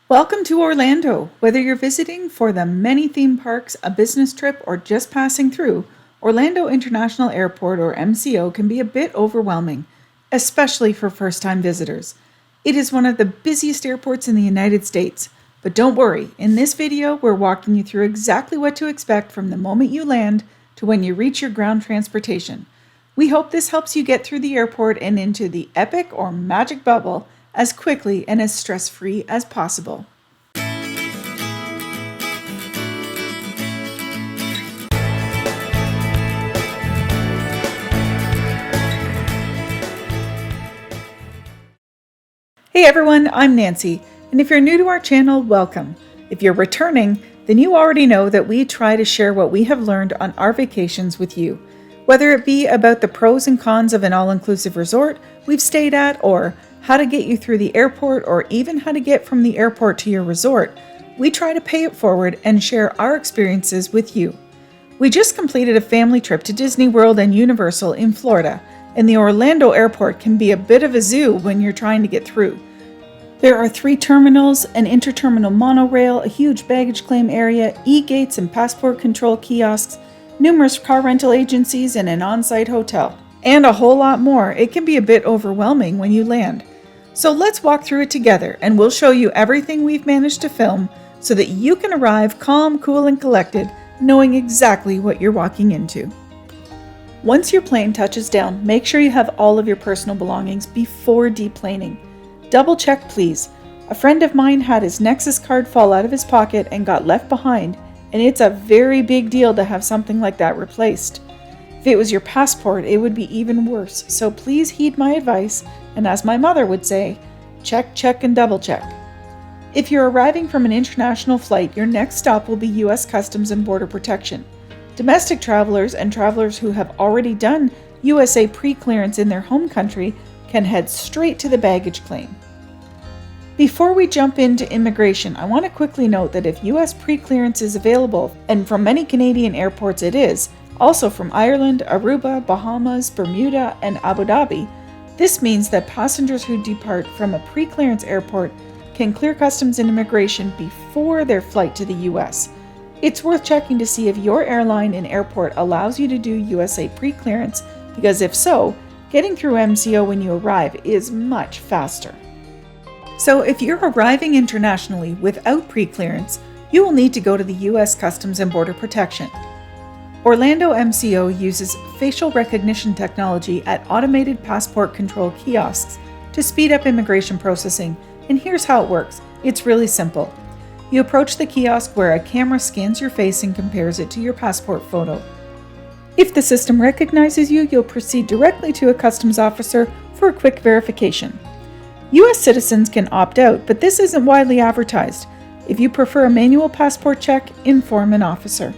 Welcome to Orlando. Whether you're visiting for the many theme parks, a business trip, or just passing through, Orlando International Airport or MCO can be a bit overwhelming, especially for first-time visitors. It is one of the busiest airports in the United States. But don't worry, in this video, we're walking you through exactly what to expect from the moment you land to when you reach your ground transportation. We hope this helps you get through the airport and into the epic or magic bubble as quickly and as stress-free as possible. Hey everyone, I'm Nancy, and if you're new to our channel, welcome. If you're returning, then you already know that we try to share what we have learned on our vacations with you. Whether it be about the pros and cons of an all-inclusive resort we've stayed at, or how to get you through the airport, or even how to get from the airport to your resort, we try to pay it forward and share our experiences with you. We just completed a family trip to Disney World and Universal in Florida, and the Orlando airport can be a bit of a zoo when you're trying to get through. There are 3 terminals, an interterminal monorail, a huge baggage claim area, e-gates and passport control kiosks, numerous car rental agencies, and an on-site hotel. And a whole lot more. It can be a bit overwhelming when you land. So let's walk through it together, and we'll show you everything we've managed to film so that you can arrive calm, cool, and collected, knowing exactly what you're walking into. Once your plane touches down, make sure you have all of your personal belongings before deplaning. Double check, please. A friend of mine had his Nexus card fall out of his pocket and got left behind, and it's a very big deal to have something like that replaced. If it was your passport, it would be even worse, so please heed my advice, and as my mother would say, check, check, and double check. If you're arriving from an international flight, your next stop will be U.S. Customs and Border Protection. Domestic travelers and travelers who have already done USA pre-clearance in their home country can head straight to the baggage claim. Before we jump into immigration, I want to quickly note that if U.S. pre-clearance is available, and from many Canadian airports it is, also from Ireland, Aruba, Bahamas, Bermuda, and Abu Dhabi, this means that passengers who depart from a pre-clearance airport can clear customs and immigration before their flight to the U.S. It's worth checking to see if your airline and airport allows you to do USA pre-clearance, because if so, getting through MCO when you arrive is much faster. So if you're arriving internationally without pre-clearance, you will need to go to the U.S. Customs and Border Protection. Orlando MCO uses facial recognition technology at automated passport control kiosks to speed up immigration processing, and here's how it works. It's really simple. You approach the kiosk where a camera scans your face and compares it to your passport photo. If the system recognizes you, you'll proceed directly to a customs officer for a quick verification. U.S. citizens can opt out, but this isn't widely advertised. If you prefer a manual passport check, inform an officer.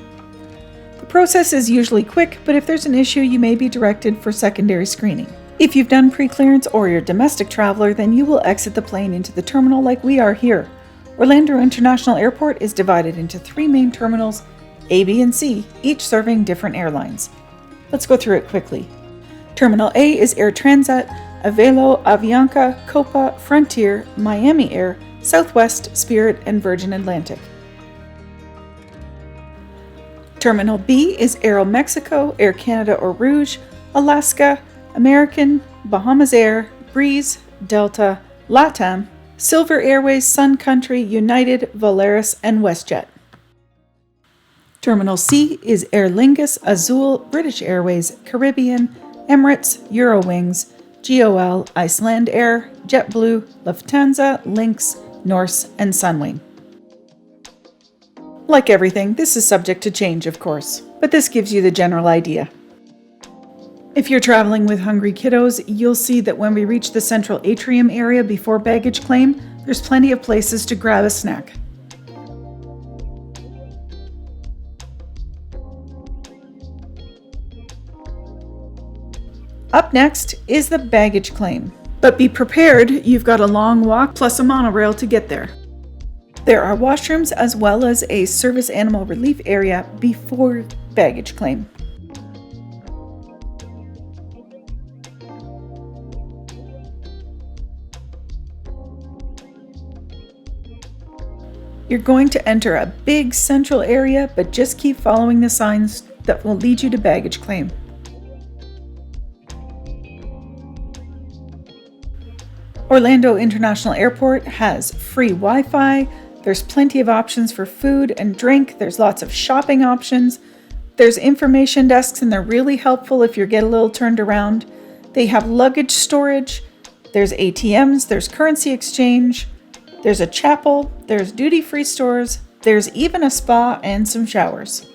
The process is usually quick, but if there's an issue, you may be directed for secondary screening. If you've done pre-clearance or you're a domestic traveler, then you will exit the plane into the terminal like we are here. Orlando International Airport is divided into 3 main terminals, A, B, and C, each serving different airlines. Let's go through it quickly. Terminal A is Air Transat, Avelo, Avianca, Copa, Frontier, Miami Air, Southwest, Spirit, and Virgin Atlantic. Terminal B is Aeromexico, Air Canada or Rouge, Alaska, American, Bahamas Air, Breeze, Delta, LATAM, Silver Airways, Sun Country, United, Volaris, and WestJet. Terminal C is Aer Lingus, Azul, British Airways, Caribbean, Emirates, Eurowings, GOL, Iceland Air, JetBlue, Lufthansa, Lynx, Norse, and Sunwing. Like everything, this is subject to change, of course, but this gives you the general idea. If you're traveling with hungry kiddos, you'll see that when we reach the central atrium area before baggage claim, there's plenty of places to grab a snack. Up next is the baggage claim. But be prepared, you've got a long walk plus a monorail to get there. There are washrooms as well as a service animal relief area before baggage claim. You're going to enter a big central area, but just keep following the signs that will lead you to baggage claim. Orlando International Airport has free Wi-Fi, there's plenty of options for food and drink, there's lots of shopping options, there's information desks and they're really helpful if you get a little turned around. They have luggage storage, there's ATMs, there's currency exchange, there's a chapel, there's duty-free stores, there's even a spa and some showers.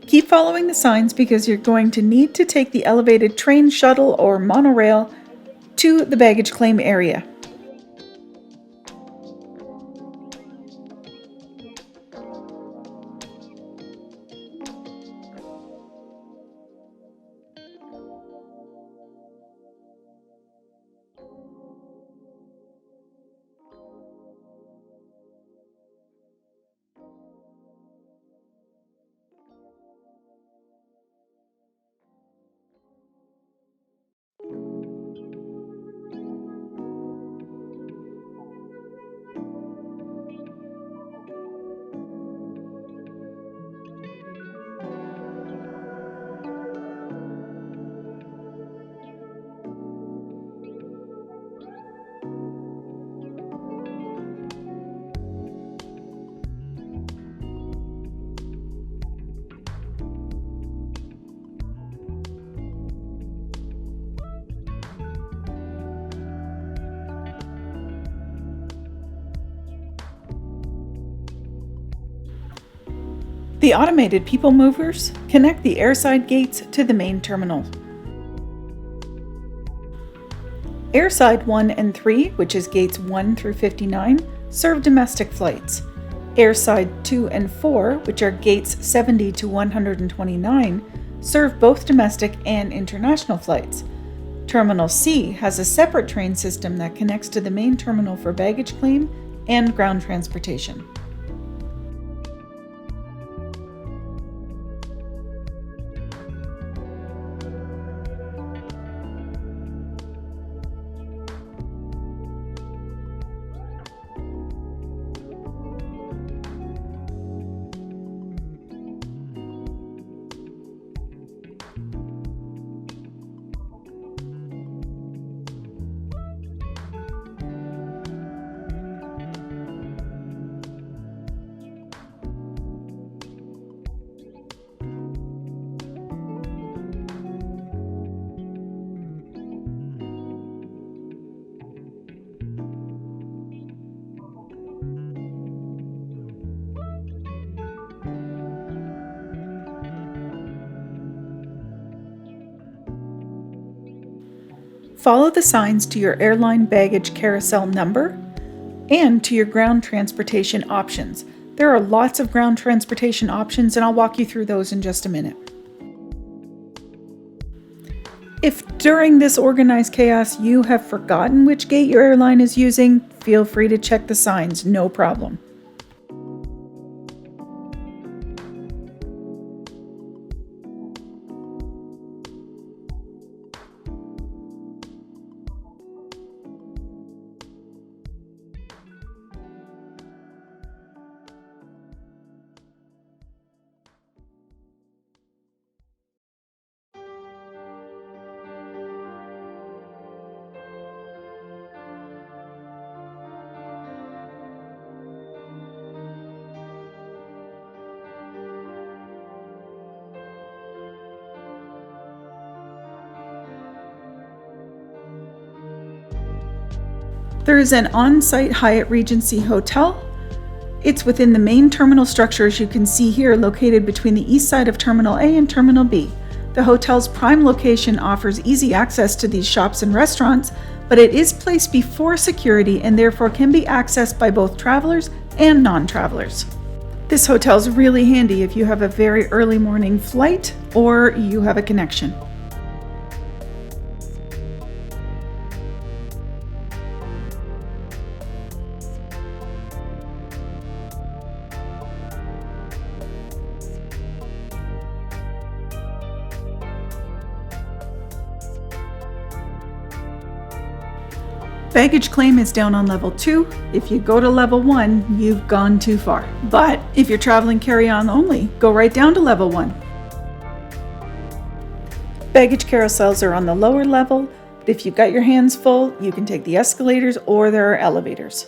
Keep following the signs because you're going to need to take the elevated train, shuttle, or monorail to the baggage claim area. The automated people movers connect the airside gates to the main terminal. Airside 1 and 3, which is gates 1 through 59, serve domestic flights. Airside 2 and 4, which are gates 70 to 129, serve both domestic and international flights. Terminal C has a separate train system that connects to the main terminal for baggage claim and ground transportation. Follow the signs to your airline baggage carousel number and to your ground transportation options. There are lots of ground transportation options and I'll walk you through those in just a minute. If during this organized chaos you have forgotten which gate your airline is using, feel free to check the signs, no problem. There is an on-site Hyatt Regency hotel. It's within the main terminal structure, as you can see here, located between the east side of Terminal A and Terminal B. The hotel's prime location offers easy access to these shops and restaurants, but it is placed before security and therefore can be accessed by both travelers and non-travelers. This hotel is really handy if you have a very early morning flight or you have a connection. Baggage claim is down on level 2. If you go to level 1, you've gone too far. But if you're traveling carry-on only, go right down to level 1. Baggage carousels are on the lower level, but if you've got your hands full, you can take the escalators or there are elevators.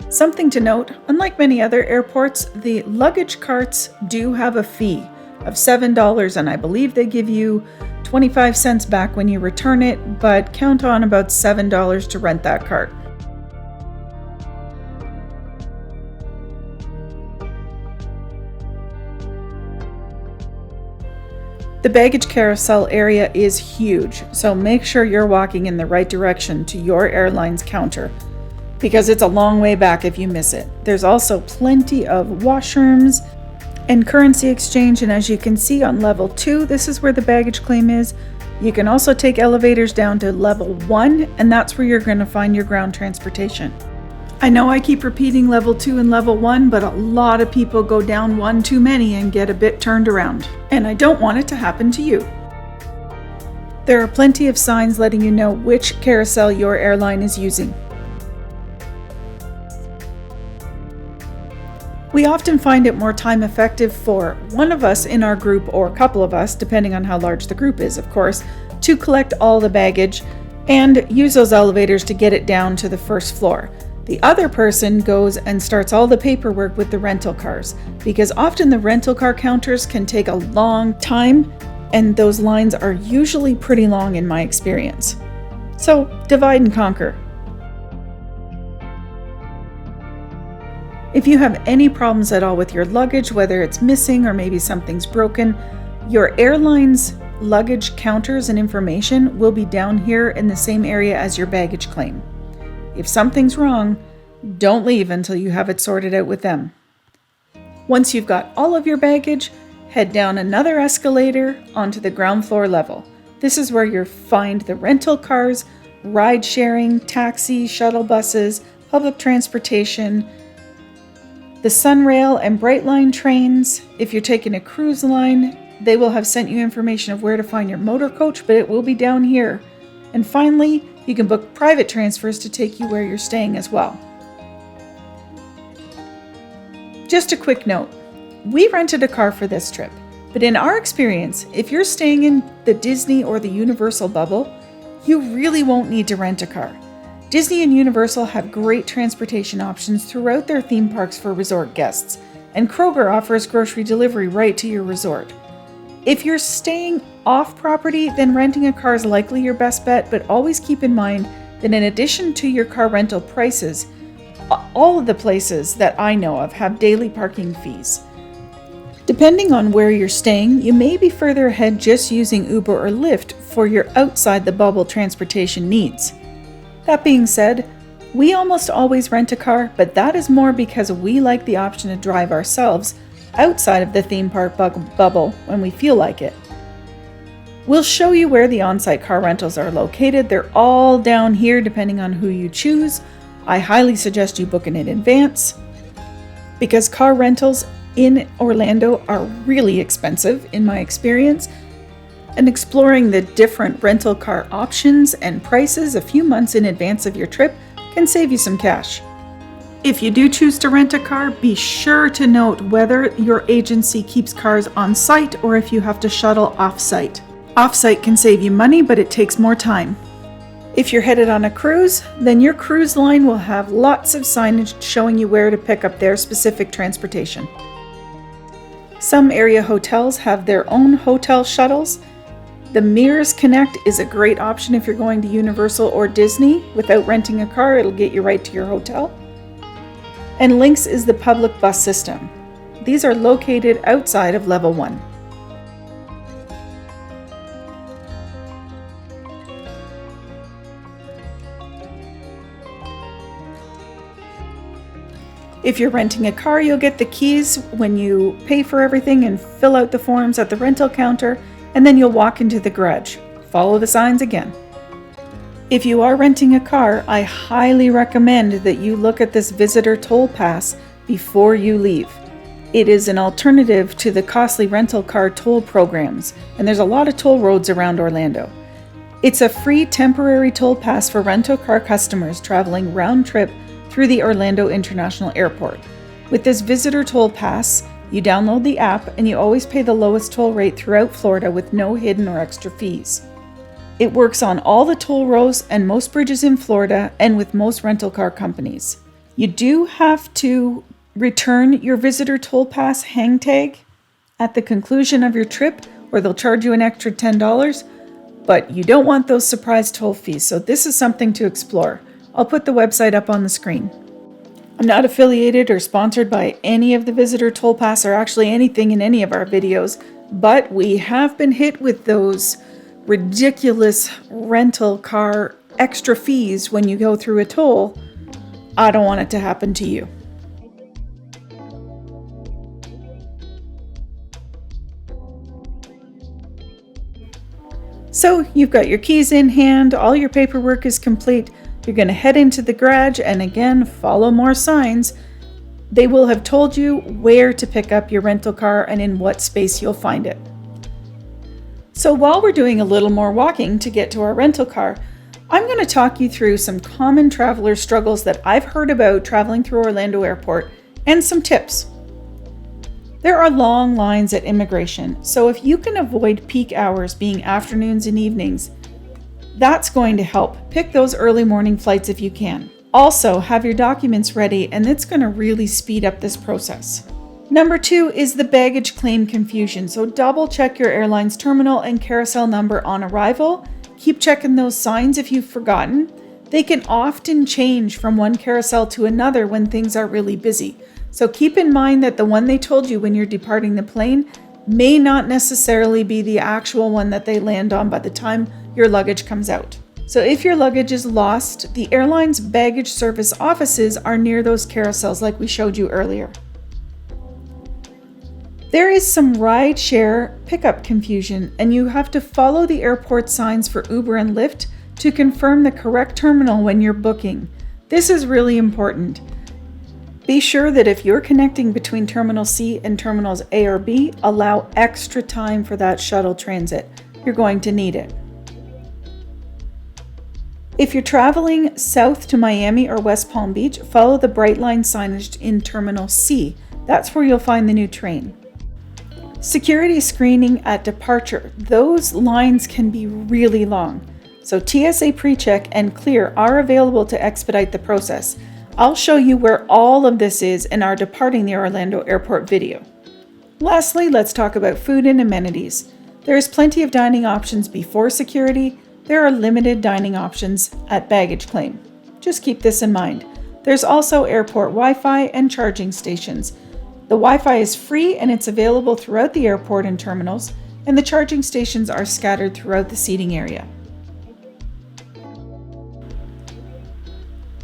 Something to note, unlike many other airports, the luggage carts do have a fee of $7, and I believe they give you 25 cents back when you return it, but count on about $7 to rent that cart. The baggage carousel area is huge, so make sure you're walking in the right direction to your airline's counter, because it's a long way back if you miss it. There's also plenty of washrooms and currency exchange, and as you can see on level 2, this is where the baggage claim is. You can also take elevators down to level 1, and that's where you're going to find your ground transportation. I know I keep repeating level 2 and level 1, but a lot of people go down one too many and get a bit turned around, and I don't want it to happen to you. There are plenty of signs letting you know which carousel your airline is using. We often find it more time effective for one of us in our group, or a couple of us, depending on how large the group is, of course, to collect all the baggage and use those elevators to get it down to the first floor. The other person goes and starts all the paperwork with the rental cars, because often the rental car counters can take a long time, and those lines are usually pretty long in my experience. So divide and conquer. If you have any problems at all with your luggage, whether it's missing or maybe something's broken, your airline's luggage counters and information will be down here in the same area as your baggage claim. If something's wrong, don't leave until you have it sorted out with them. Once you've got all of your baggage, head down another escalator onto the ground floor level. This is where you'll find the rental cars, ride sharing, taxi, shuttle buses, public transportation, the Sunrail and Brightline trains. If you're taking a cruise line, they will have sent you information of where to find your motor coach, but it will be down here. And finally, you can book private transfers to take you where you're staying as well. Just a quick note, we rented a car for this trip, but in our experience, if you're staying in the Disney or the Universal bubble, you really won't need to rent a car. Disney and Universal have great transportation options throughout their theme parks for resort guests, and Kroger offers grocery delivery right to your resort. If you're staying off property, then renting a car is likely your best bet, but always keep in mind that in addition to your car rental prices, all of the places that I know of have daily parking fees. Depending on where you're staying, you may be further ahead just using Uber or Lyft for your outside the bubble transportation needs. That being said, we almost always rent a car, but that is more because we like the option to drive ourselves outside of the theme park bubble when we feel like it. We'll show you where the on-site car rentals are located. They're all down here depending on who you choose. I highly suggest you book in advance because car rentals in Orlando are really expensive in my experience, and exploring the different rental car options and prices a few months in advance of your trip can save you some cash. If you do choose to rent a car, be sure to note whether your agency keeps cars on site or if you have to shuttle off-site. Off-site can save you money, but it takes more time. If you're headed on a cruise, then your cruise line will have lots of signage showing you where to pick up their specific transportation. Some area hotels have their own hotel shuttles. The Mears Connect is a great option if you're going to Universal or Disney. Without renting a car, it'll get you right to your hotel. And Lynx is the public bus system. These are located outside of Level 1. If you're renting a car, you'll get the keys when you pay for everything and fill out the forms at the rental counter, and then you'll walk into the garage. Follow the signs again. If you are renting a car, I highly recommend that you look at this visitor toll pass before you leave. It is an alternative to the costly rental car toll programs, and there's a lot of toll roads around Orlando. It's a free temporary toll pass for rental car customers traveling round trip through the Orlando International Airport. With this visitor toll pass, you download the app and you always pay the lowest toll rate throughout Florida with no hidden or extra fees. It works on all the toll roads and most bridges in Florida and with most rental car companies. You do have to return your visitor toll pass hang tag at the conclusion of your trip, or they'll charge you an extra $10, but you don't want those surprise toll fees, so this is something to explore. I'll put the website up on the screen. I'm not affiliated or sponsored by any of the visitor toll pass or actually anything in any of our videos, but we have been hit with those ridiculous rental car extra fees when you go through a toll. I don't want it to happen to you. So you've got your keys in hand, all your paperwork is complete. You're going to head into the garage and again, follow more signs. They will have told you where to pick up your rental car and in what space you'll find it. So while we're doing a little more walking to get to our rental car, I'm going to talk you through some common traveler struggles that I've heard about traveling through Orlando Airport and some tips. There are long lines at immigration, so if you can avoid peak hours being afternoons and evenings, that's going to help. Pick those early morning flights if you can. Also, have your documents ready, and it's going to really speed up this process. Number 2 is the baggage claim confusion. So double check your airline's terminal and carousel number on arrival. Keep checking those signs if you've forgotten. They can often change from one carousel to another when things are really busy. So keep in mind that the one they told you when you're departing the plane may not necessarily be the actual one that they land on by the time your luggage comes out. So if your luggage is lost, the airline's baggage service offices are near those carousels like we showed you earlier. There is some ride-share pickup confusion, and you have to follow the airport signs for Uber and Lyft to confirm the correct terminal when you're booking. This is really important. Be sure that if you're connecting between Terminal C and Terminals A or B, allow extra time for that shuttle transit. You're going to need it. If you're traveling south to Miami or West Palm Beach, follow the bright line signage in Terminal C. That's where you'll find the new train. Security screening at departure. Those lines can be really long. So TSA PreCheck and Clear are available to expedite the process. I'll show you where all of this is in our Departing the Orlando Airport video. Lastly, let's talk about food and amenities. There is plenty of dining options before security. There are limited dining options at baggage claim. Just keep this in mind. There's also airport Wi-Fi and charging stations. The Wi-Fi is free and it's available throughout the airport and terminals, and the charging stations are scattered throughout the seating area.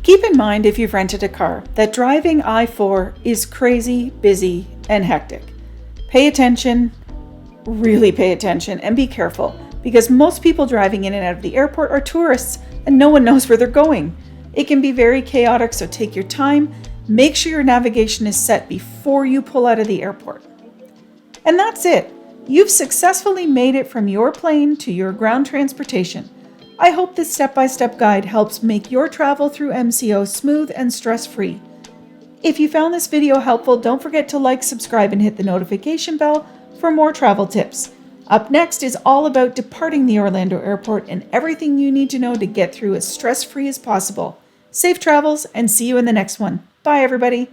Keep in mind, if you've rented a car, that driving I-4 is crazy, busy, and hectic. Pay attention, really pay attention, and be careful, because most people driving in and out of the airport are tourists and no one knows where they're going. It can be very chaotic, so take your time. Make sure your navigation is set before you pull out of the airport. And that's it. You've successfully made it from your plane to your ground transportation. I hope this step-by-step guide helps make your travel through MCO smooth and stress-free. If you found this video helpful, don't forget to like, subscribe, and hit the notification bell for more travel tips. Up next is all about departing the Orlando airport and everything you need to know to get through as stress-free as possible. Safe travels and see you in the next one. Bye, everybody.